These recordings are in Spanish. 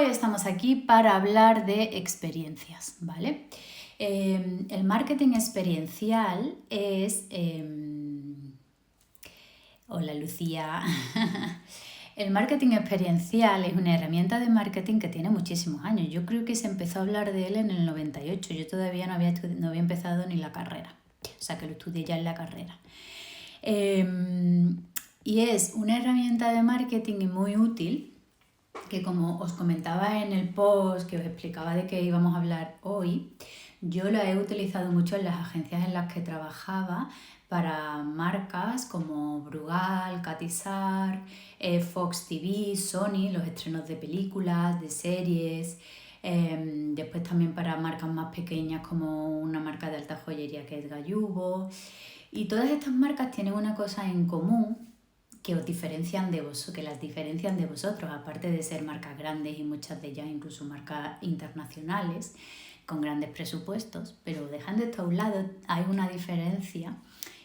Hoy estamos aquí para hablar de experiencias, ¿vale? El marketing experiencial es... Hola Lucía. El marketing experiencial es una herramienta de marketing que tiene muchísimos años. Yo creo que se empezó a hablar de él en el 98. Yo todavía no había empezado ni la carrera. O sea, que lo estudié ya en la carrera. Y es una herramienta de marketing muy útil que, como os comentaba en el post que os explicaba de qué íbamos a hablar hoy, yo la he utilizado mucho en las agencias en las que trabajaba para marcas como Brugal, Catisar, Fox TV, Sony, los estrenos de películas, de series, después también para marcas más pequeñas como una marca de alta joyería que es Gallubo. Y todas estas marcas tienen una cosa en común que os diferencian de que las diferencian de vosotros, aparte de ser marcas grandes y muchas de ellas incluso marcas internacionales con grandes presupuestos, pero dejando esto a un lado, hay una diferencia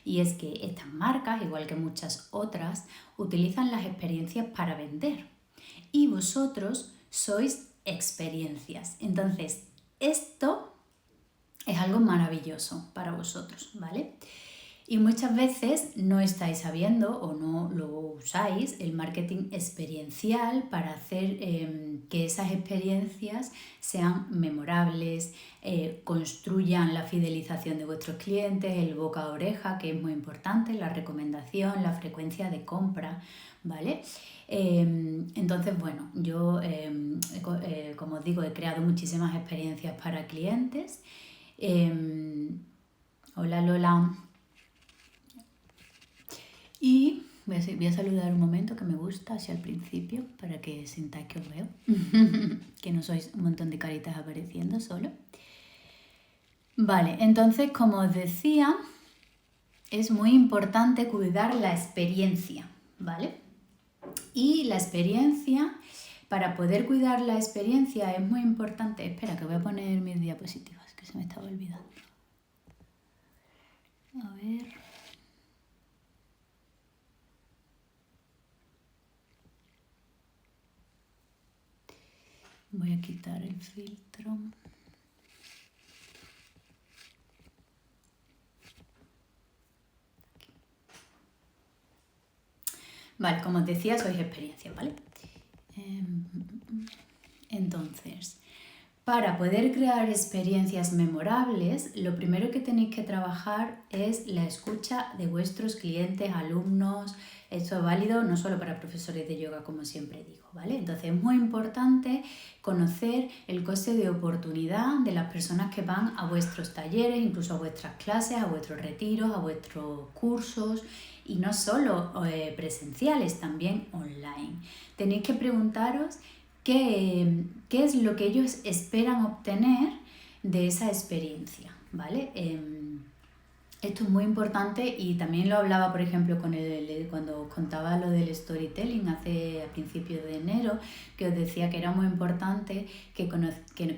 y es que estas marcas, igual que muchas otras, utilizan las experiencias para vender y vosotros sois experiencias. Entonces, esto es algo maravilloso para vosotros, ¿vale? Y muchas veces no estáis sabiendo o no lo usáis el marketing experiencial para hacer que esas experiencias sean memorables, construyan la fidelización de vuestros clientes, el boca a oreja, que es muy importante, la recomendación, la frecuencia de compra, ¿vale? Entonces, bueno, yo, como os digo, he creado muchísimas experiencias para clientes. Hola Lola. Y voy a saludar un momento que me gusta hacia el principio para que sintáis que os veo, que no sois un montón de caritas apareciendo solo. Vale, entonces como os decía, es muy importante cuidar la experiencia, ¿vale? Y la experiencia, para poder cuidar la experiencia es muy importante... Espera, que voy a poner mis diapositivas, que se me estaba olvidando. A ver... Voy a quitar el filtro. Vale, como os decía, sois experiencia, ¿vale? Entonces, para poder crear experiencias memorables, lo primero que tenéis que trabajar es la escucha de vuestros clientes, alumnos. Esto es válido no solo para profesores de yoga, como siempre digo, ¿vale? Entonces es muy importante conocer el coste de oportunidad de las personas que van a vuestros talleres, incluso a vuestras clases, a vuestros retiros, a vuestros cursos, y no solo presenciales, también online. Tenéis que preguntaros qué es lo que ellos esperan obtener de esa experiencia, ¿vale? Esto es muy importante y también lo hablaba, por ejemplo, cuando os contaba lo del storytelling a principios de enero, que os decía que era muy importante que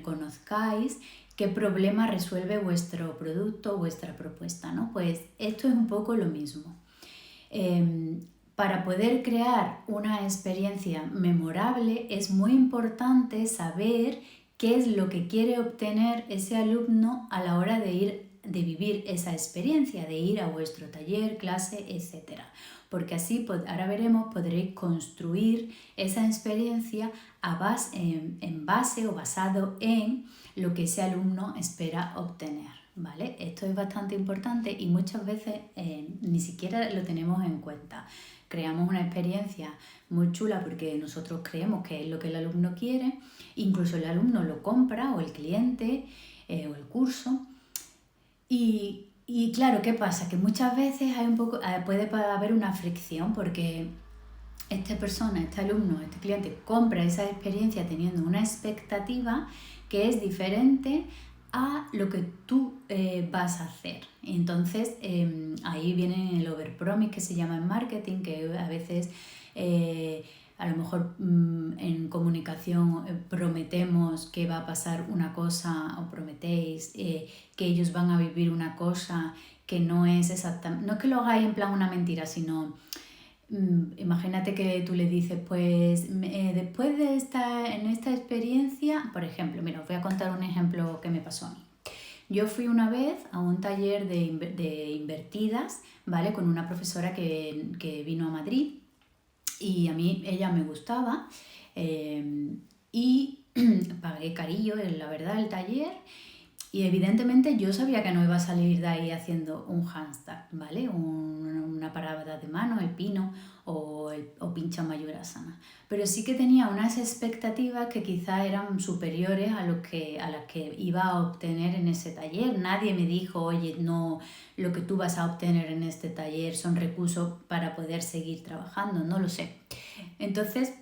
conozcáis qué problema resuelve vuestro producto o vuestra propuesta, ¿no? Pues esto es un poco lo mismo. Para poder crear una experiencia memorable es muy importante saber qué es lo que quiere obtener ese alumno a la hora de vivir esa experiencia, de ir a vuestro taller, clase, etc. Porque así, ahora veremos, podréis construir esa experiencia en base o basado en lo que ese alumno espera obtener. ¿Vale? Esto es bastante importante y muchas veces ni siquiera lo tenemos en cuenta. Creamos una experiencia muy chula porque nosotros creemos que es lo que el alumno quiere, incluso el alumno lo compra o el cliente o el curso. Y claro, ¿qué pasa? Que muchas veces puede haber una fricción porque esta persona, este alumno, este cliente compra esa experiencia teniendo una expectativa que es diferente a lo que tú vas a hacer. Entonces ahí viene el overpromise, que se llama en marketing, que a veces a lo mejor en comunicación prometemos que va a pasar una cosa o prometéis que ellos van a vivir una cosa que no es exactamente, no es que lo hagáis en plan una mentira, sino Imagínate que tú le dices, pues después de en esta experiencia, por ejemplo, mira, os voy a contar un ejemplo que me pasó a mí. Yo fui una vez a un taller de invertidas, ¿vale? Con una profesora que vino a Madrid y a mí ella me gustaba y pagué carillo, la verdad, el taller. Y evidentemente yo sabía que no iba a salir de ahí haciendo un handstand, ¿vale? Una parada de mano, el pino o pincha mayurasana. Pero sí que tenía unas expectativas que quizá eran superiores a las que iba a obtener en ese taller. Nadie me dijo, oye, no, lo que tú vas a obtener en este taller son recursos para poder seguir trabajando, no lo sé. Entonces,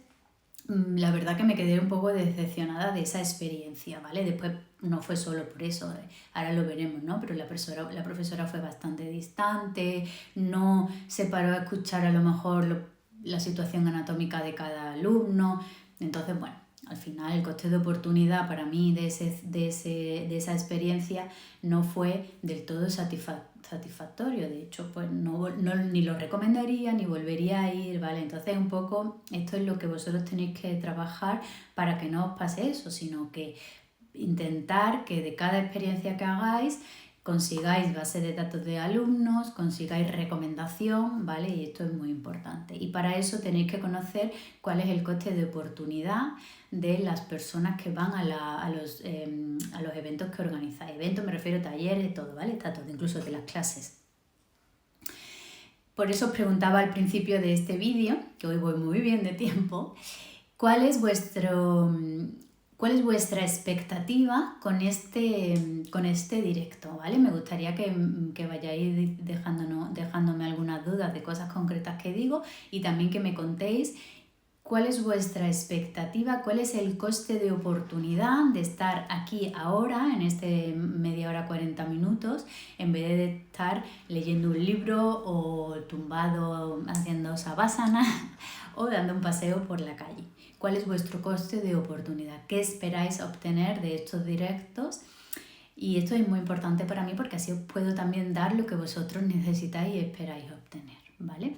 la verdad que me quedé un poco decepcionada de esa experiencia, ¿vale? Después no fue solo por eso, ahora lo veremos, ¿no? Pero la profesora fue bastante distante, no se paró a escuchar a lo mejor la situación anatómica de cada alumno. Entonces, bueno, al final el coste de oportunidad para mí de esa experiencia no fue del todo satisfactorio. De hecho, pues ni lo recomendaría ni volvería a ir, ¿vale? Entonces un poco esto es lo que vosotros tenéis que trabajar para que no os pase eso, sino que intentar que de cada experiencia que hagáis consigáis base de datos de alumnos, consigáis recomendación, ¿vale? Y esto es muy importante. Y para eso tenéis que conocer cuál es el coste de oportunidad de las personas que van a los eventos que organizáis. Eventos me refiero a talleres, todo, ¿vale? Está todo, incluso de las clases. Por eso os preguntaba al principio de este vídeo, que hoy voy muy bien de tiempo, ¿cuál es vuestra expectativa con este directo? ¿Vale? Me gustaría que vayáis dejándome algunas dudas de cosas concretas que digo y también que me contéis cuál es vuestra expectativa, cuál es el coste de oportunidad de estar aquí ahora, en este media hora 40 minutos, en vez de estar leyendo un libro o tumbado haciendo savasana o dando un paseo por la calle. ¿Cuál es vuestro coste de oportunidad? ¿Qué esperáis obtener de estos directos? Y esto es muy importante para mí porque así os puedo también dar lo que vosotros necesitáis y esperáis obtener, ¿vale?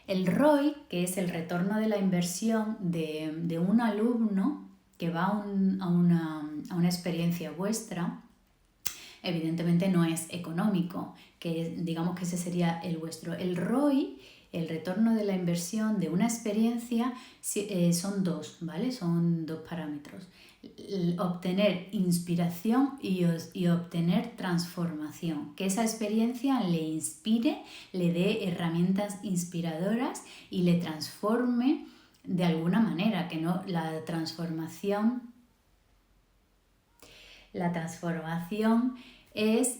El ROI, que es el retorno de la inversión de un alumno que va a una experiencia vuestra, evidentemente no es económico, digamos que ese sería el vuestro. El ROI, el retorno de la inversión de una experiencia, son dos, ¿vale? Son dos parámetros. Obtener inspiración y obtener transformación. Que esa experiencia le inspire, le dé herramientas inspiradoras y le transforme de alguna manera, que no la transformación es...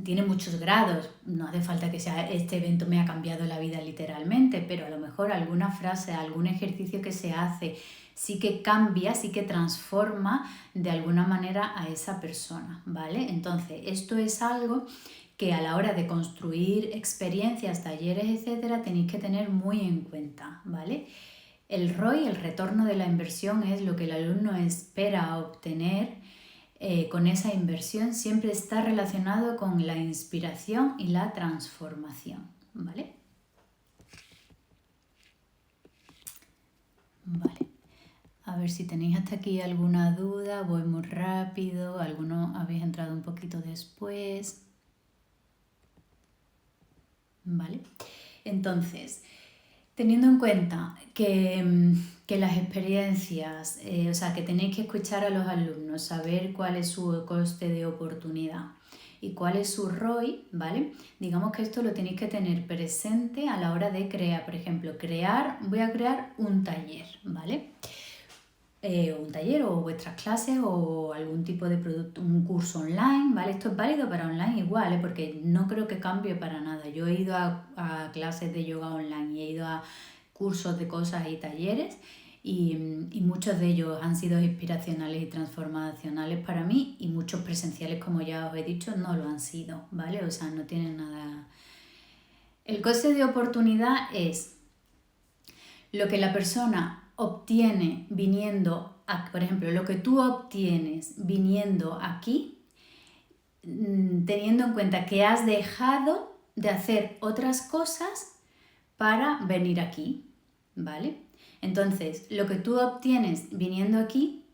tiene muchos grados, no hace falta que sea este evento me ha cambiado la vida literalmente, pero a lo mejor alguna frase, algún ejercicio que se hace sí que cambia, sí que transforma de alguna manera a esa persona, ¿vale? Entonces, esto es algo que a la hora de construir experiencias, talleres, etcétera, tenéis que tener muy en cuenta, ¿vale? El ROI, el retorno de la inversión, es lo que el alumno espera obtener con esa inversión, siempre está relacionado con la inspiración y la transformación, ¿vale? Vale. A ver si tenéis hasta aquí alguna duda, voy muy rápido, algunos habéis entrado un poquito después. ¿Vale? Entonces, teniendo en cuenta que las experiencias, o sea, que tenéis que escuchar a los alumnos, saber cuál es su coste de oportunidad y cuál es su ROI, ¿vale? Digamos que esto lo tenéis que tener presente a la hora de crear, por ejemplo, voy a crear un taller, ¿vale? Un taller o vuestras clases o algún tipo de producto, un curso online, ¿vale? Esto es válido para online igual, porque no creo que cambie para nada. Yo he ido a clases de yoga online y he ido a cursos de cosas y talleres y muchos de ellos han sido inspiracionales y transformacionales para mí y muchos presenciales, como ya os he dicho, no lo han sido, ¿vale? O sea, no tienen nada... El coste de oportunidad es lo que la persona obtiene viniendo, por ejemplo, lo que tú obtienes viniendo aquí, teniendo en cuenta que has dejado de hacer otras cosas para venir aquí, ¿vale? Entonces, lo que tú obtienes viniendo aquí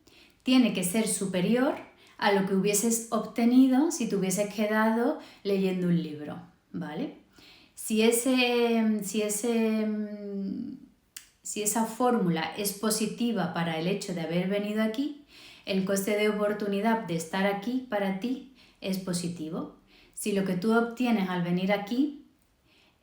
tiene que ser superior a lo que hubieses obtenido si te hubieses quedado leyendo un libro, ¿vale? Si esa fórmula es positiva para el hecho de haber venido aquí, el coste de oportunidad de estar aquí para ti es positivo. Si lo que tú obtienes al venir aquí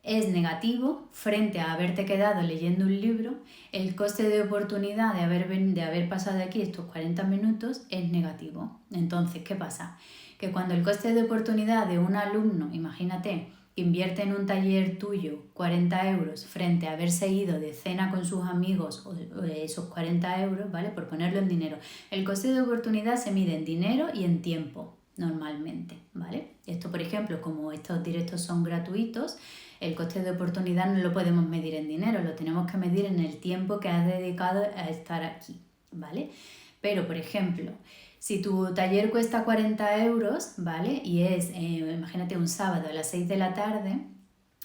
es negativo frente a haberte quedado leyendo un libro, el coste de oportunidad de haber pasado aquí estos 40 minutos es negativo. Entonces, ¿qué pasa? Que cuando el coste de oportunidad de un alumno, imagínate, invierte en un taller tuyo 40 euros frente a haberse ido de cena con sus amigos o esos 40 euros, ¿vale? Por ponerlo en dinero. El coste de oportunidad se mide en dinero y en tiempo, normalmente, ¿vale? Esto, por ejemplo, como estos directos son gratuitos, el coste de oportunidad no lo podemos medir en dinero, lo tenemos que medir en el tiempo que has dedicado a estar aquí, ¿vale? Pero, por ejemplo, si tu taller cuesta 40 euros, ¿vale? Y es, imagínate, un sábado a las 6 de la tarde,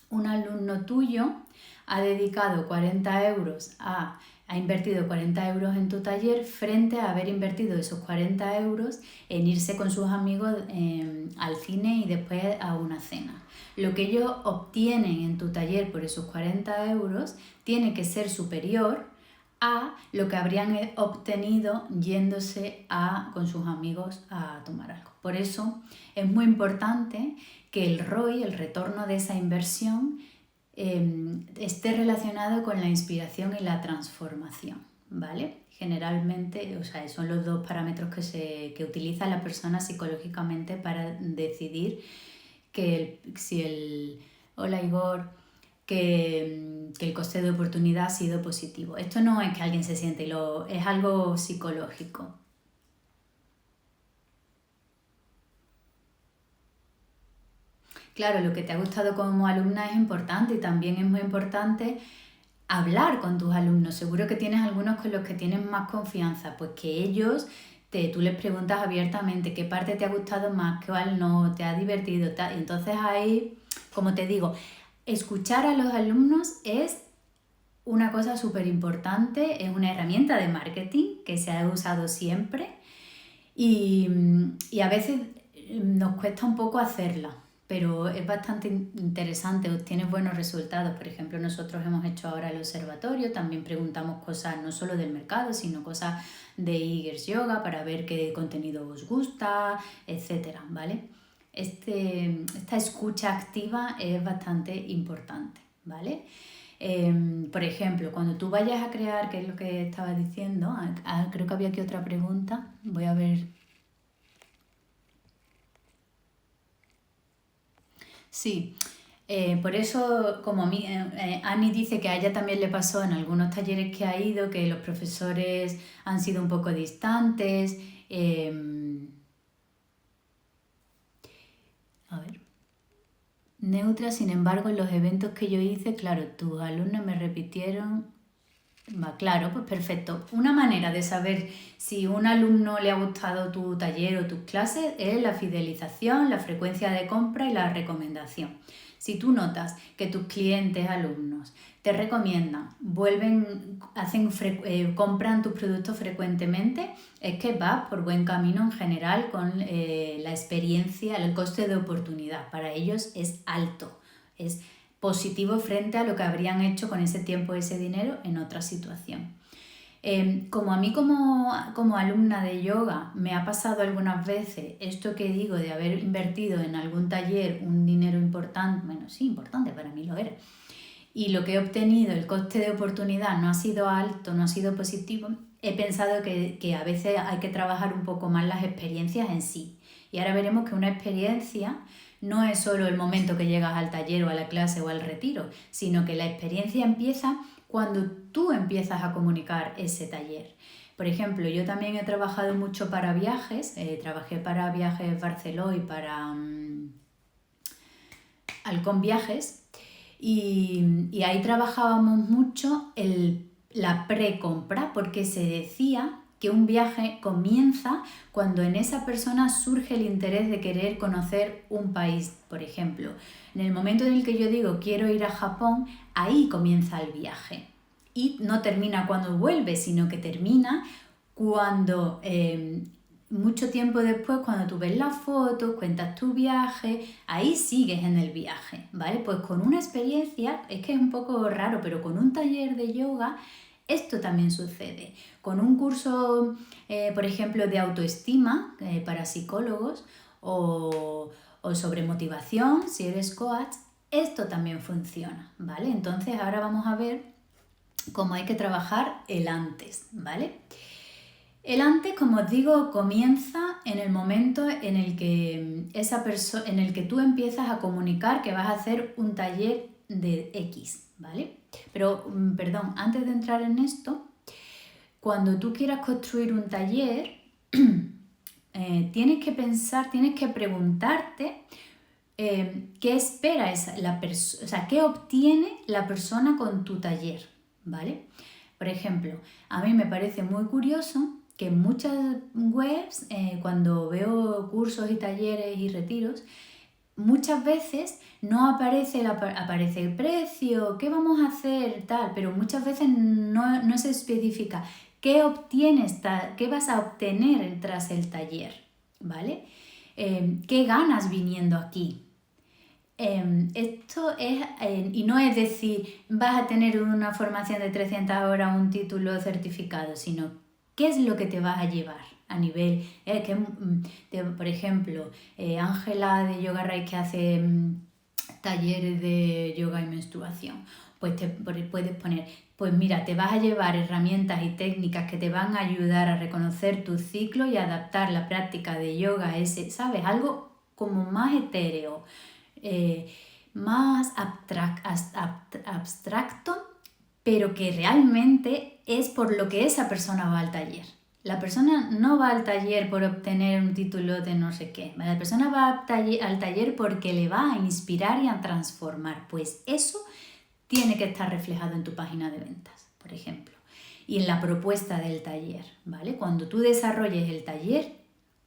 un alumno tuyo ha dedicado 40 euros ha invertido 40 euros en tu taller frente a haber invertido esos 40 euros en irse con sus amigos al cine y después a una cena. Lo que ellos obtienen en tu taller por esos 40 euros tiene que ser superior a lo que habrían obtenido yéndose con sus amigos a tomar algo. Por eso es muy importante que el ROI, el retorno de esa inversión, esté relacionado con la inspiración y la transformación, ¿vale? Generalmente, o sea, son los dos parámetros que utiliza la persona psicológicamente para decidir hola Igor, que el coste de oportunidad ha sido positivo. Esto no es que alguien se siente, es algo psicológico. Claro, lo que te ha gustado como alumna es importante y también es muy importante hablar con tus alumnos. Seguro que tienes algunos con los que tienes más confianza, pues que ellos, tú les preguntas abiertamente qué parte te ha gustado más, cuál no, te ha divertido, tal. Y entonces ahí, como te digo, escuchar a los alumnos es una cosa súper importante, es una herramienta de marketing que se ha usado siempre y a veces nos cuesta un poco hacerla, pero es bastante interesante, obtienes buenos resultados. Por ejemplo, nosotros hemos hecho ahora el observatorio, también preguntamos cosas no solo del mercado, sino cosas de Iger's Yoga para ver qué contenido os gusta, etcétera, ¿vale? Esta escucha activa es bastante importante, ¿vale? Por ejemplo, cuando tú vayas a crear, que es lo que estaba diciendo, creo que había aquí otra pregunta, voy a ver. Sí, por eso, como a mí, Ani dice que a ella también le pasó en algunos talleres que ha ido, que los profesores han sido un poco distantes. A ver. Neutra, sin embargo, en los eventos que yo hice, claro, tus alumnos me repitieron. Va, claro, pues perfecto. Una manera de saber si un alumno le ha gustado tu taller o tus clases es la fidelización, la frecuencia de compra y la recomendación. Si tú notas que tus clientes, alumnos, te recomiendan, compran tus productos frecuentemente, es que vas por buen camino en general con la experiencia, el coste de oportunidad. Para ellos es alto, es positivo frente a lo que habrían hecho con ese tiempo, ese dinero en otra situación. Como a mí como alumna de yoga me ha pasado algunas veces esto que digo de haber invertido en algún taller un dinero importante, bueno, sí, importante, para mí lo era, y lo que he obtenido, el coste de oportunidad no ha sido alto, no ha sido positivo, he pensado que a veces hay que trabajar un poco más las experiencias en sí. Y ahora veremos que una experiencia no es solo el momento que llegas al taller o a la clase o al retiro, sino que la experiencia empieza cuando tú empiezas a comunicar ese taller. Por ejemplo, yo también he trabajado mucho para viajes, trabajé para Viajes Barceló y para Halcón Viajes, y ahí trabajábamos mucho la precompra, porque se decía que un viaje comienza cuando en esa persona surge el interés de querer conocer un país, por ejemplo. En el momento en el que yo digo quiero ir a Japón, ahí comienza el viaje. Y no termina cuando vuelve, sino que termina cuando mucho tiempo después, cuando tú ves las fotos, cuentas tu viaje, ahí sigues en el viaje, ¿vale? Pues con una experiencia, es que es un poco raro, pero con un taller de yoga esto también sucede. Con un curso, por ejemplo, de autoestima para psicólogos o sobre motivación, si eres coach, esto también funciona, ¿vale? Entonces ahora vamos a ver cómo hay que trabajar el antes, ¿vale? El antes, como os digo, comienza en el momento en el que en el que tú empiezas a comunicar que vas a hacer un taller de X, ¿vale? Pero, perdón, antes de entrar en esto, cuando tú quieras construir un taller, tienes que pensar, tienes que preguntarte qué espera la persona, o sea, qué obtiene la persona con tu taller, ¿vale? Por ejemplo, a mí me parece muy curioso que en muchas webs, cuando veo cursos y talleres y retiros, muchas veces no aparece aparece el precio, qué vamos a hacer, tal, pero muchas veces no se especifica qué obtienes, qué vas a obtener tras el taller, ¿vale? ¿Qué ganas viniendo aquí? Esto es, y no es decir, vas a tener una formación de 300 horas, un título certificado, sino qué es lo que te vas a llevar a nivel, por ejemplo, Ángela de Yoga Rai que hace talleres de yoga y menstruación, pues puedes poner, pues mira, te vas a llevar herramientas y técnicas que te van a ayudar a reconocer tu ciclo y adaptar la práctica de yoga a ese, ¿sabes? Algo como más etéreo. Más abstracto, pero que realmente es por lo que esa persona va al taller. La persona no va al taller por obtener un título de no sé qué. La persona va al taller porque le va a inspirar y a transformar. Pues eso tiene que estar reflejado en tu página de ventas, por ejemplo. Y en la propuesta del taller, ¿vale? Cuando tú desarrolles el taller,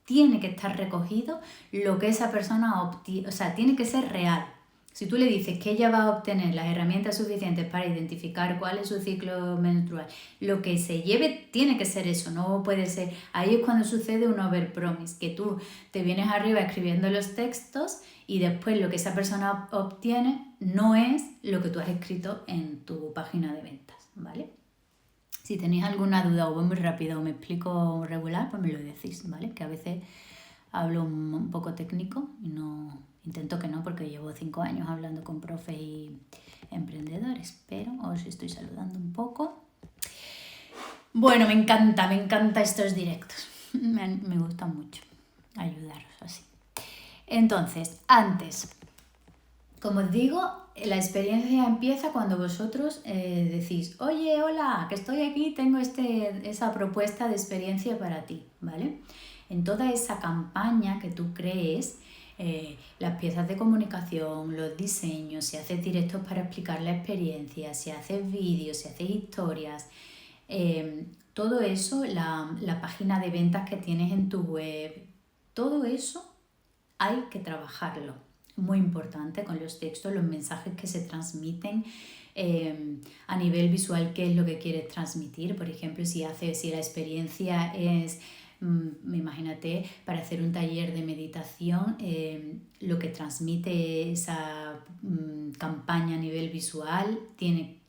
tiene que estar recogido lo que esa persona obtiene, o sea, tiene que ser real. Si tú le dices que ella va a obtener las herramientas suficientes para identificar cuál es su ciclo menstrual, lo que se lleve tiene que ser eso, no puede ser. Ahí es cuando sucede un overpromise, que tú te vienes arriba escribiendo los textos y después lo que esa persona obtiene no es lo que tú has escrito en tu página de ventas, ¿vale? Si tenéis alguna duda o voy muy rápido o me explico regular, pues me lo decís, ¿vale? Que a veces hablo un poco técnico y no intento que no, porque llevo 5 años hablando con profes y emprendedores, pero os estoy saludando un poco. Bueno, me encanta estos directos. Me gusta mucho ayudaros así. Entonces, antes, como os digo, la experiencia empieza cuando vosotros decís, oye, hola, que estoy aquí, tengo esa propuesta de experiencia para ti, ¿vale? En toda esa campaña que tú crees, las piezas de comunicación, los diseños, si haces directos para explicar la experiencia, si haces vídeos, si haces historias, todo eso, la página de ventas que tienes en tu web, todo eso hay que trabajarlo. Muy importante con los textos, los mensajes que se transmiten a nivel visual, qué es lo que quieres transmitir. Por ejemplo, si la experiencia es, imagínate, para hacer un taller de meditación, lo que transmite esa campaña a nivel visual tiene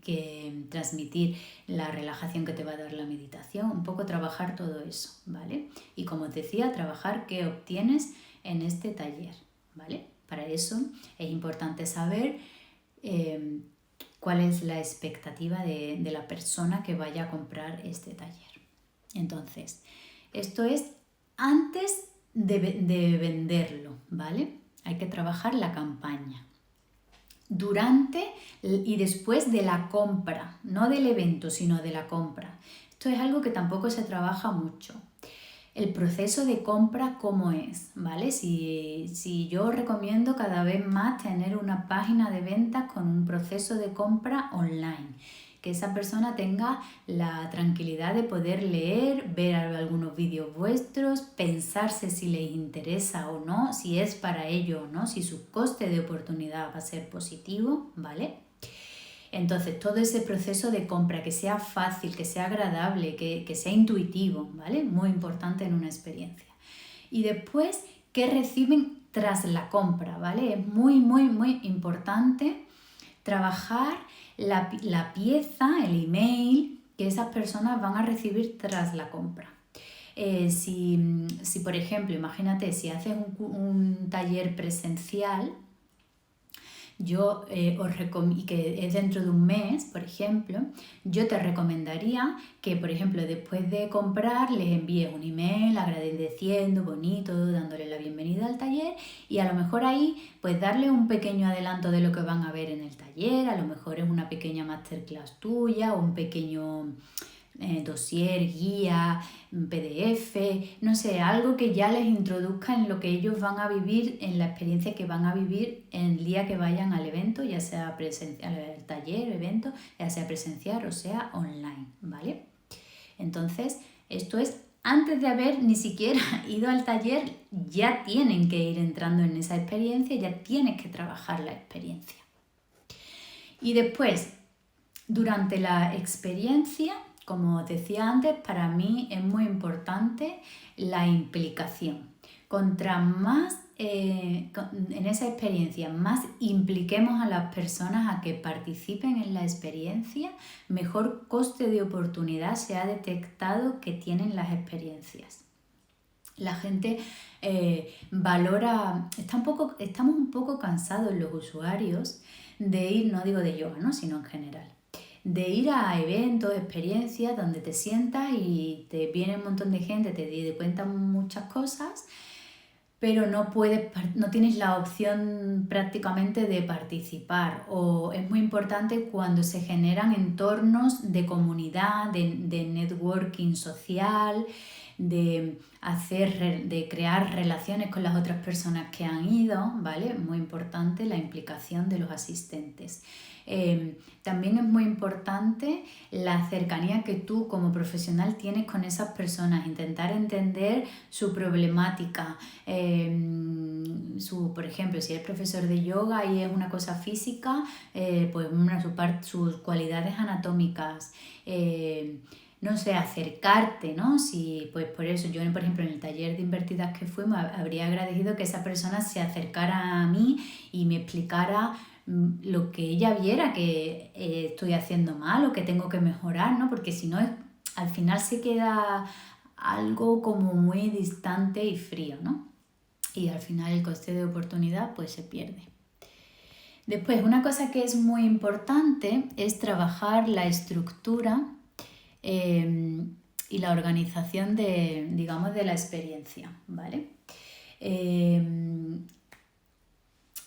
que transmitir la relajación que te va a dar la meditación, un poco trabajar todo eso, ¿vale? Y como os decía, trabajar qué obtienes en este taller, ¿vale? Para eso es importante saber cuál es la expectativa de la persona que vaya a comprar este taller. Entonces, esto es antes de venderlo, ¿vale? Hay que trabajar la campaña. Durante y después de la compra, no del evento, sino de la compra. Esto es algo que tampoco se trabaja mucho. El proceso de compra, ¿cómo es? ¿Vale? Si yo recomiendo cada vez más tener una página de ventas con un proceso de compra online, que esa persona tenga la tranquilidad de poder leer, ver algunos vídeos vuestros, pensarse si les interesa o no, si es para ello o no, si su coste de oportunidad va a ser positivo, ¿vale? Entonces, todo ese proceso de compra, que sea fácil, que sea agradable, que sea intuitivo, ¿vale? Muy importante en una experiencia. Y después, ¿qué reciben tras la compra? ¿Vale? Es muy, muy, muy importante trabajar la pieza, el email que esas personas van a recibir tras la compra. Si, por ejemplo, imagínate, si haces un taller presencial, yo os recomiendo, y que es dentro de un mes, por ejemplo, yo te recomendaría que, por ejemplo, después de comprar les envíes un email agradeciendo, bonito, dándole la bienvenida al taller, y a lo mejor ahí pues darle un pequeño adelanto de lo que van a ver en el taller, a lo mejor es una pequeña masterclass tuya o un pequeño dossier, guía, PDF, no sé, algo que ya les introduzca en lo que ellos van a vivir, en la experiencia que van a vivir el día que vayan al evento, ya sea presencial, al taller, evento, ya sea presencial o sea online, ¿vale? Entonces, esto es antes de haber ni siquiera ido al taller, ya tienen que ir entrando en esa experiencia, ya tienes que trabajar la experiencia. Y después, durante la experiencia, como os decía antes, para mí es muy importante la implicación. Contra más en esa experiencia, más impliquemos a las personas a que participen en la experiencia, mejor coste de oportunidad se ha detectado que tienen las experiencias. La gente valora, estamos un poco cansados los usuarios de ir, no digo de yoga, ¿no? Sino en general, de ir a eventos, experiencias donde te sientas y te viene un montón de gente, te cuentan muchas cosas, pero no tienes la opción prácticamente de participar. O es muy importante cuando se generan entornos de comunidad, de networking social, de crear relaciones con las otras personas que han ido, ¿vale? Muy importante la implicación de los asistentes. También es muy importante la cercanía que tú como profesional tienes con esas personas, intentar entender su problemática, por ejemplo, si eres profesor de yoga y es una cosa física, pues sus cualidades anatómicas, no sé, acercarte, ¿no? Si, pues por eso yo, por ejemplo, en el taller de invertidas que fuimos, habría agradecido que esa persona se acercara a mí y me explicara lo que ella viera que estoy haciendo mal o que tengo que mejorar, ¿no? Porque si no, al final se queda algo como muy distante y frío, ¿no? Y al final el coste de oportunidad pues se pierde. Después, una cosa que es muy importante es trabajar la estructura y la organización de, digamos, de la experiencia, ¿vale?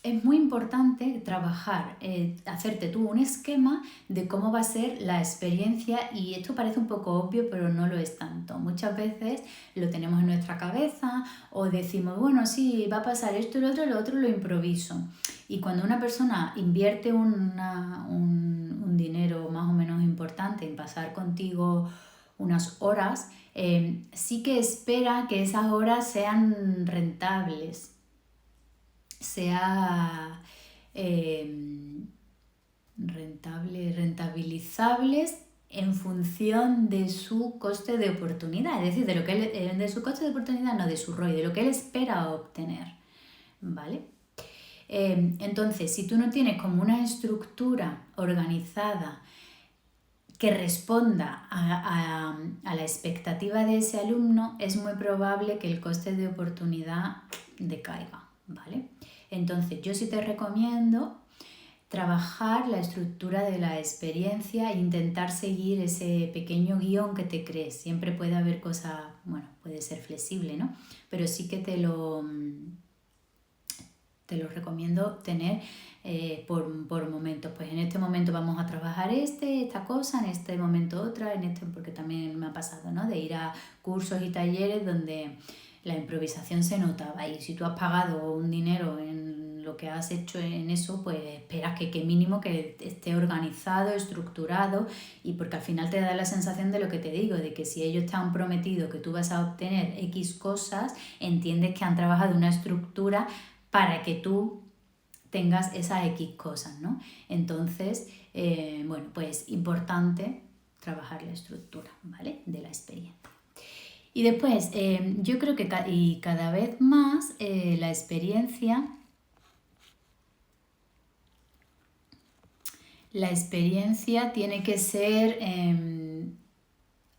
Es muy importante trabajar, hacerte tú un esquema de cómo va a ser la experiencia, y esto parece un poco obvio, pero no lo es tanto. Muchas veces lo tenemos en nuestra cabeza o decimos, bueno, sí, va a pasar esto y lo otro lo improviso. Y cuando una persona invierte un dinero más o menos importante en pasar contigo unas horas, sí que espera que esas horas sean rentables, rentabilizables en función de su coste de oportunidad, es decir, de su coste de oportunidad, no de su ROI, de lo que él espera obtener, ¿vale? Entonces, si tú no tienes como una estructura organizada que responda a la expectativa de ese alumno, es muy probable que el coste de oportunidad decaiga, ¿vale? Entonces, yo sí te recomiendo trabajar la estructura de la experiencia e intentar seguir ese pequeño guión que te crees. Siempre puede haber cosas, bueno, puede ser flexible, ¿no? Pero sí que te lo recomiendo tener por momentos. Pues en este momento vamos a trabajar esta cosa, en este momento otra, porque también me ha pasado, ¿no? De ir a cursos y talleres donde la improvisación se notaba, y si tú has pagado un dinero en lo que has hecho en eso, pues esperas que mínimo que esté organizado, estructurado, y porque al final te da la sensación de lo que te digo, de que si ellos te han prometido que tú vas a obtener X cosas, entiendes que han trabajado una estructura para que tú tengas esas X cosas, ¿no? Entonces, bueno, pues importante trabajar la estructura, ¿vale? De la experiencia. Y después, yo creo que cada vez más la experiencia tiene que ser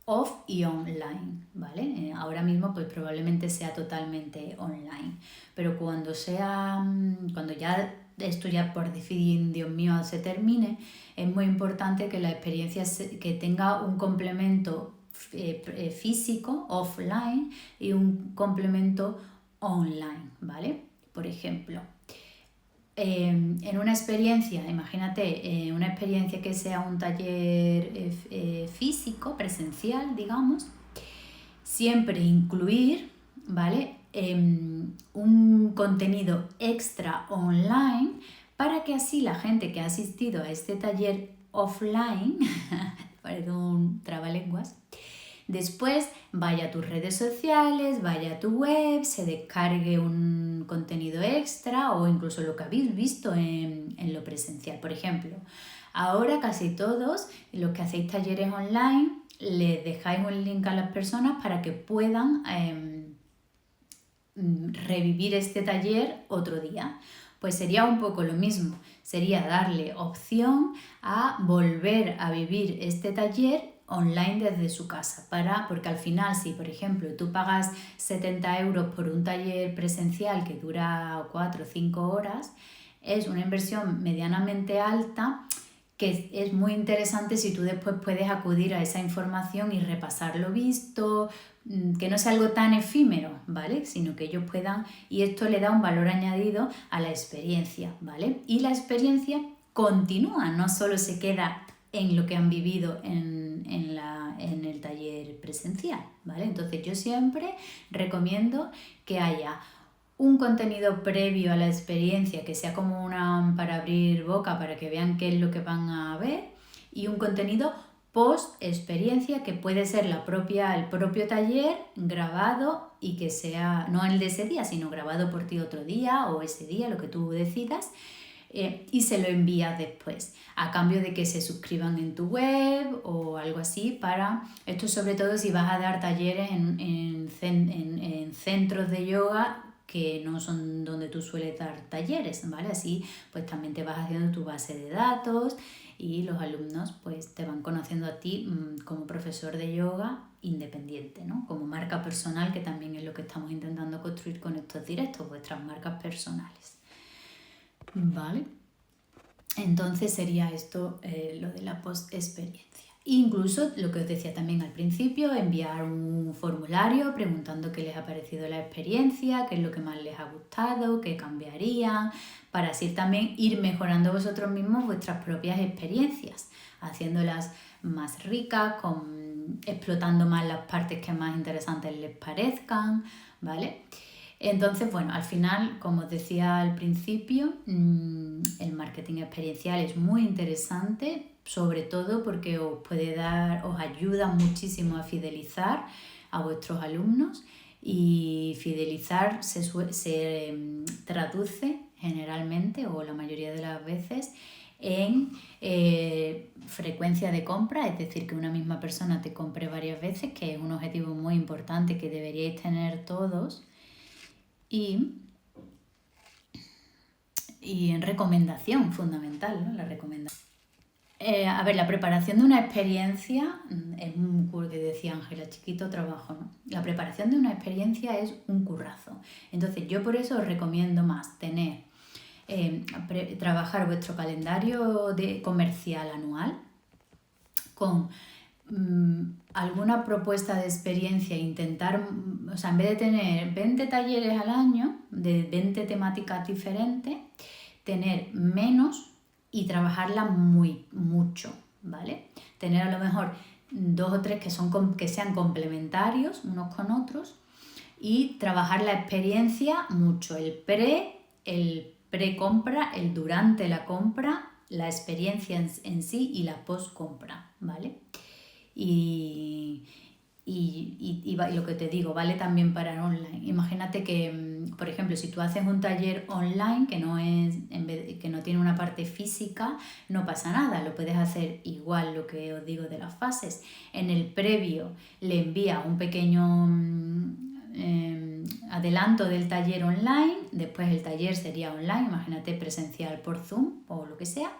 off y online, ¿vale? Ahora mismo pues probablemente sea totalmente online, pero cuando ya esto ya por decir, Dios mío, se termine, es muy importante que la experiencia que tenga un complemento físico, offline, y un complemento online, ¿vale? Por ejemplo, en una experiencia, imagínate, una experiencia que sea un taller físico, presencial, digamos, siempre incluir, ¿vale? Un contenido extra online para que así la gente que ha asistido a este taller offline, parece un trabalenguas, después vaya a tus redes sociales, vaya a tu web, se descargue un contenido extra o incluso lo que habéis visto en lo presencial. Por ejemplo, ahora casi todos los que hacéis talleres online les dejáis un link a las personas para que puedan revivir este taller otro día. Pues sería un poco lo mismo, sería darle opción a volver a vivir este taller online desde su casa, porque al final si por ejemplo tú pagas 70 euros por un taller presencial que dura 4 o 5 horas, es una inversión medianamente alta que es muy interesante si tú después puedes acudir a esa información y repasar lo visto, que no sea algo tan efímero, ¿vale? Sino que ellos puedan, y esto le da un valor añadido a la experiencia, ¿vale? Y la experiencia continúa, no solo se queda en lo que han vivido en el taller presencial, ¿vale? Entonces yo siempre recomiendo que haya un contenido previo a la experiencia que sea como para abrir boca para que vean qué es lo que van a ver, y un contenido post experiencia que puede ser el propio taller grabado y que sea no el de ese día sino grabado por ti otro día o ese día, lo que tú decidas, y se lo envías después a cambio de que se suscriban en tu web o algo así. Para esto sobre todo si vas a dar talleres en centros de yoga que no son donde tú sueles dar talleres, ¿vale? Así pues también te vas haciendo tu base de datos y los alumnos pues te van conociendo a ti como profesor de yoga independiente, ¿no? Como marca personal, que también es lo que estamos intentando construir con estos directos, vuestras marcas personales, ¿vale? Entonces sería esto lo de la post-experiencia. Incluso lo que os decía también al principio, enviar un formulario preguntando qué les ha parecido la experiencia, qué es lo que más les ha gustado, qué cambiarían, para así también ir mejorando vosotros mismos vuestras propias experiencias, haciéndolas más ricas, explotando más las partes que más interesantes les parezcan, ¿vale? Entonces, bueno, al final, como os decía al principio, el marketing experiencial es muy interesante, sobre todo porque os ayuda muchísimo a fidelizar a vuestros alumnos, y fidelizar se traduce generalmente o la mayoría de las veces en frecuencia de compra, es decir, que una misma persona te compre varias veces, que es un objetivo muy importante que deberíais tener todos. Y en recomendación fundamental, ¿no? La recomendación. A ver, la preparación de una experiencia es un curro que decía Ángela, chiquito trabajo, ¿no? La preparación de una experiencia es un currazo. Entonces yo por eso os recomiendo más trabajar vuestro calendario comercial anual con alguna propuesta de experiencia, intentar, o sea, en vez de tener 20 talleres al año de 20 temáticas diferentes, tener menos y trabajarla mucho, ¿vale? Tener a lo mejor 2 o 3 que sean complementarios unos con otros, y trabajar la experiencia mucho, el pre-compra, el durante la compra, la experiencia en sí y la post-compra, ¿vale? Y lo que te digo, vale también para online. Imagínate que, por ejemplo, si tú haces un taller online que que no tiene una parte física, no pasa nada, lo puedes hacer igual, lo que os digo de las fases. En el previo le envías un pequeño adelanto del taller online, después el taller sería online, imagínate presencial por Zoom o lo que sea.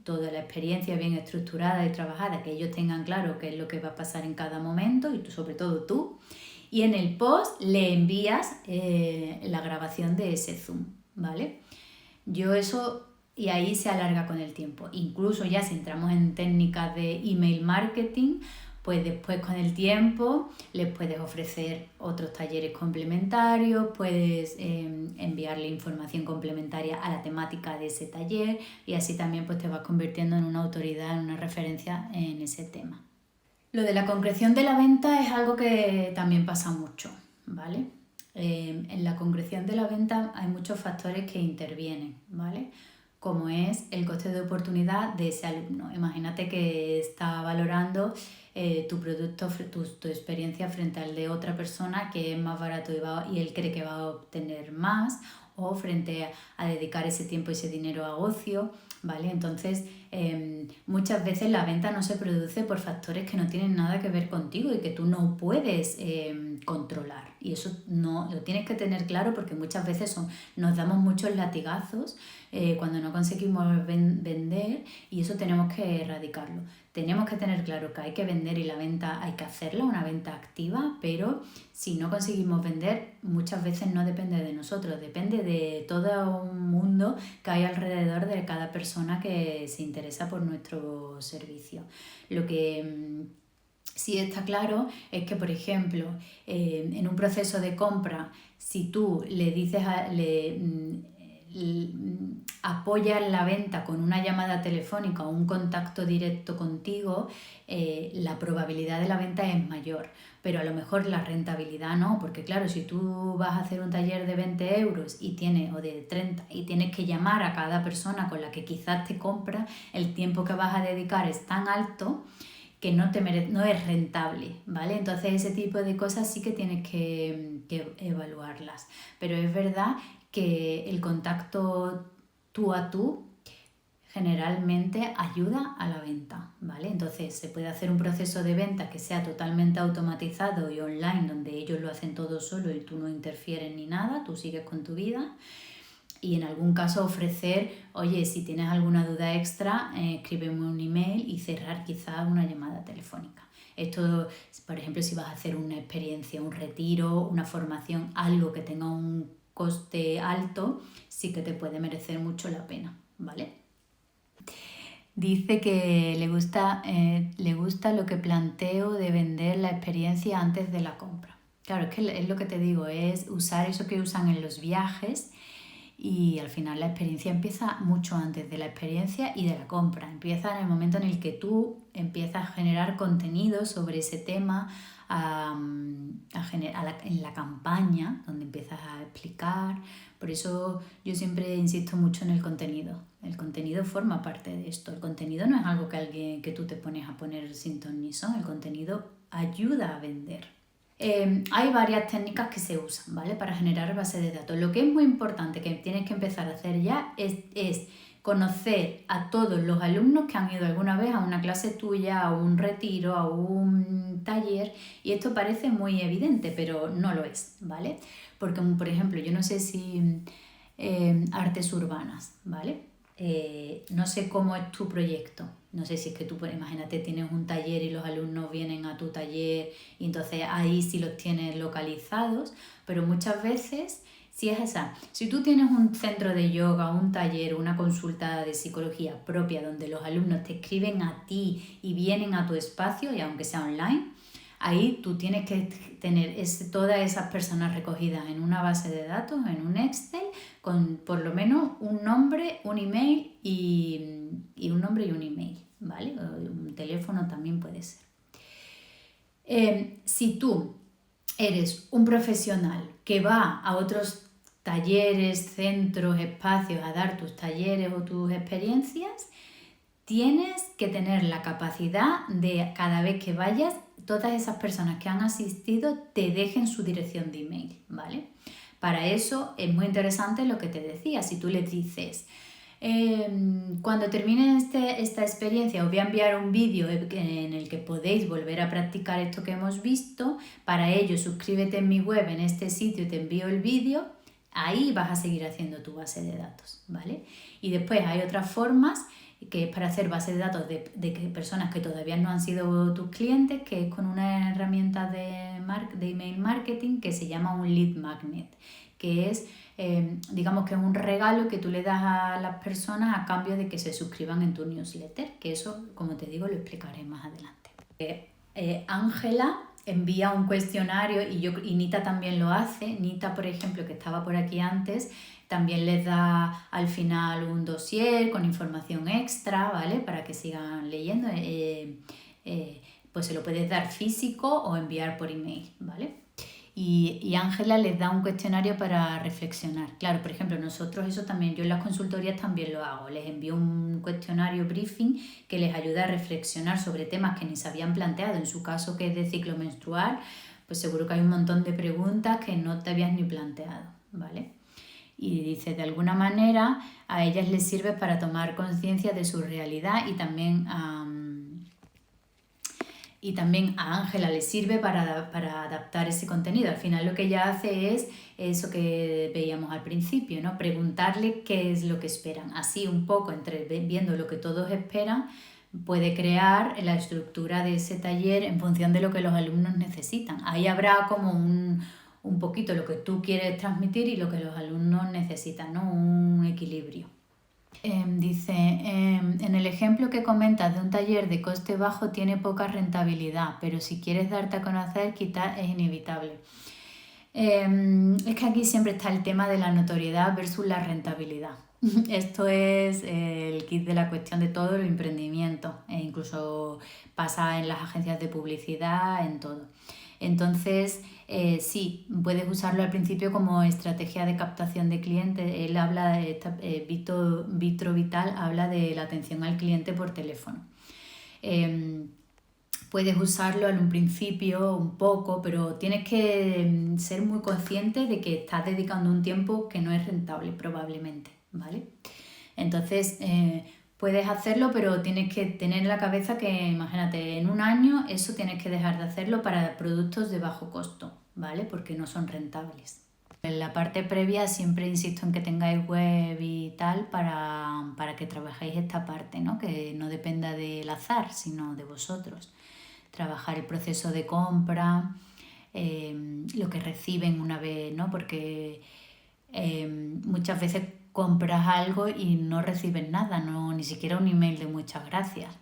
Toda la experiencia bien estructurada y trabajada, que ellos tengan claro qué es lo que va a pasar en cada momento y tú, sobre todo tú. Y en el post le envías la grabación de ese Zoom, ¿vale? Yo eso, y ahí se alarga con el tiempo. Incluso ya si entramos en técnicas de email marketing, pues después con el tiempo les puedes ofrecer otros talleres complementarios, puedes enviarle información complementaria a la temática de ese taller y así también pues te vas convirtiendo en una autoridad, en una referencia en ese tema. Lo de la concreción de la venta es algo que también pasa mucho, ¿vale? En la concreción de la venta hay muchos factores que intervienen, ¿vale? Como es el coste de oportunidad de ese alumno. Imagínate que está valorando tu producto, tu experiencia frente al de otra persona que es más barato y él cree que va a obtener más, o frente a dedicar ese tiempo y ese dinero a ocio, ¿vale? Entonces, muchas veces la venta no se produce por factores que no tienen nada que ver contigo y que tú no puedes controlar. Y eso no lo tienes que tener claro, porque muchas veces nos damos muchos latigazos cuando no conseguimos vender, y eso tenemos que erradicarlo. Tenemos que tener claro que hay que vender y la venta hay que hacerla, una venta activa, pero si no conseguimos vender, muchas veces no depende de nosotros, depende de todo un mundo que hay alrededor de cada persona que se interesa por nuestro servicio. Lo que sí está claro es que, por ejemplo, en un proceso de compra, si tú le dices apoyas la venta con una llamada telefónica o un contacto directo contigo, la probabilidad de la venta es mayor, pero a lo mejor la rentabilidad no, porque claro, si tú vas a hacer un taller de 20 euros o de 30 y tienes que llamar a cada persona con la que quizás te compra, el tiempo que vas a dedicar es tan alto que no es rentable, ¿vale? Entonces ese tipo de cosas sí que tienes que evaluarlas, pero es verdad que el contacto tú a tú generalmente ayuda a la venta, ¿vale? Entonces se puede hacer un proceso de venta que sea totalmente automatizado y online, donde ellos lo hacen todo solo y tú no interfieres ni nada, tú sigues con tu vida. Y en algún caso ofrecer, oye, si tienes alguna duda extra, escríbeme un email y cerrar quizás una llamada telefónica. Esto, por ejemplo, si vas a hacer una experiencia, un retiro, una formación, algo que tenga un coste alto, sí que te puede merecer mucho la pena, ¿vale? Dice que le gusta lo que planteo de vender la experiencia antes de la compra. Claro, es que es lo que te digo, es usar eso que usan en los viajes. Y al final la experiencia empieza mucho antes de la experiencia y de la compra. Empieza en el momento en el que tú empiezas a generar contenido sobre ese tema, en la campaña, donde empiezas a explicar. Por eso yo siempre insisto mucho en el contenido. El contenido forma parte de esto. El contenido no es algo que tú te pones a poner sin ton ni son. El contenido ayuda a vender. Hay varias técnicas que se usan, ¿vale? Para generar bases de datos. Lo que es muy importante que tienes que empezar a hacer ya es conocer a todos los alumnos que han ido alguna vez a una clase tuya, a un retiro, a un taller, y esto parece muy evidente, pero no lo es, ¿vale? Porque, por ejemplo, yo no sé si artes urbanas, ¿vale? No sé cómo es tu proyecto. No sé si es que tú, pues, imagínate, tienes un taller y los alumnos vienen a tu taller y entonces ahí sí los tienes localizados, pero muchas veces, si tú tienes un centro de yoga, un taller, una consulta de psicología propia donde los alumnos te escriben a ti y vienen a tu espacio, y aunque sea online, ahí tú tienes que tener todas esas personas recogidas en una base de datos, en un Excel, con por lo menos un nombre, un email y un nombre y un email, ¿vale? O un teléfono también puede ser. Si tú eres un profesional que va a otros talleres, centros, espacios a dar tus talleres o tus experiencias, tienes que tener la capacidad de cada vez que vayas, todas esas personas que han asistido te dejen su dirección de email, ¿vale? Para eso es muy interesante lo que te decía. Si tú les dices, cuando termine esta experiencia os voy a enviar un vídeo en el que podéis volver a practicar esto que hemos visto. Para ello suscríbete en mi web, en este sitio te envío el vídeo. Ahí vas a seguir haciendo tu base de datos, ¿vale? Y después hay otras formas que es para hacer base de datos de personas que todavía no han sido tus clientes, que es con una herramienta de email marketing que se llama un lead magnet, que es, digamos que es un regalo que tú le das a las personas a cambio de que se suscriban en tu newsletter, que eso, como te digo, lo explicaré más adelante. Ángela envía un cuestionario y Nita también lo hace. Nita, por ejemplo, que estaba por aquí antes, también les da al final un dossier con información extra, ¿vale? Para que sigan leyendo. Pues se lo puedes dar físico o enviar por email, ¿vale? Y Ángela les da un cuestionario para reflexionar. Claro, por ejemplo, nosotros eso también, yo en las consultorías también lo hago. Les envío un cuestionario briefing que les ayuda a reflexionar sobre temas que ni se habían planteado. En su caso, que es de ciclo menstrual, pues seguro que hay un montón de preguntas que no te habías ni planteado, ¿vale? Y dice, de alguna manera a ellas les sirve para tomar conciencia de su realidad y también a Ángela le sirve para adaptar ese contenido. Al final lo que ella hace es eso que veíamos al principio, ¿no? Preguntarle qué es lo que esperan. Así un poco, viendo lo que todos esperan, puede crear la estructura de ese taller en función de lo que los alumnos necesitan. Ahí habrá como un poquito lo que tú quieres transmitir y lo que los alumnos necesitan, ¿no? Un equilibrio. Dice, en el ejemplo que comentas de un taller de coste bajo tiene poca rentabilidad, pero si quieres darte a conocer quizás es inevitable. Es que aquí siempre está el tema de la notoriedad versus la rentabilidad. Esto es el kit de la cuestión de todo el emprendimiento, e incluso pasa en las agencias de publicidad, en todo. Entonces, sí, puedes usarlo al principio como estrategia de captación de clientes. Él habla de Vitro Vital habla de la atención al cliente por teléfono. Puedes usarlo en un principio un poco, pero tienes que ser muy consciente de que estás dedicando un tiempo que no es rentable probablemente, ¿vale? Entonces, puedes hacerlo, pero tienes que tener en la cabeza que, imagínate, en un año eso tienes que dejar de hacerlo para productos de bajo costo, ¿vale? Porque no son rentables. En la parte previa siempre insisto en que tengáis web y tal para que trabajéis esta parte, ¿no? Que no dependa del azar, sino de vosotros. Trabajar el proceso de compra, lo que reciben una vez, ¿no? Porque muchas veces compras algo y no recibes nada, ni siquiera un email de muchas gracias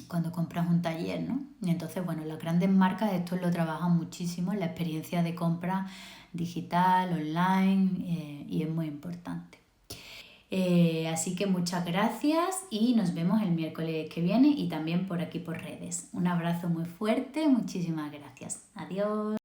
cuando compras un taller, ¿no? Y entonces, bueno, las grandes marcas esto lo trabajan muchísimo en la experiencia de compra digital, online, y es muy importante. Así que muchas gracias y nos vemos el miércoles que viene y también por aquí por redes. Un abrazo muy fuerte, muchísimas gracias. Adiós.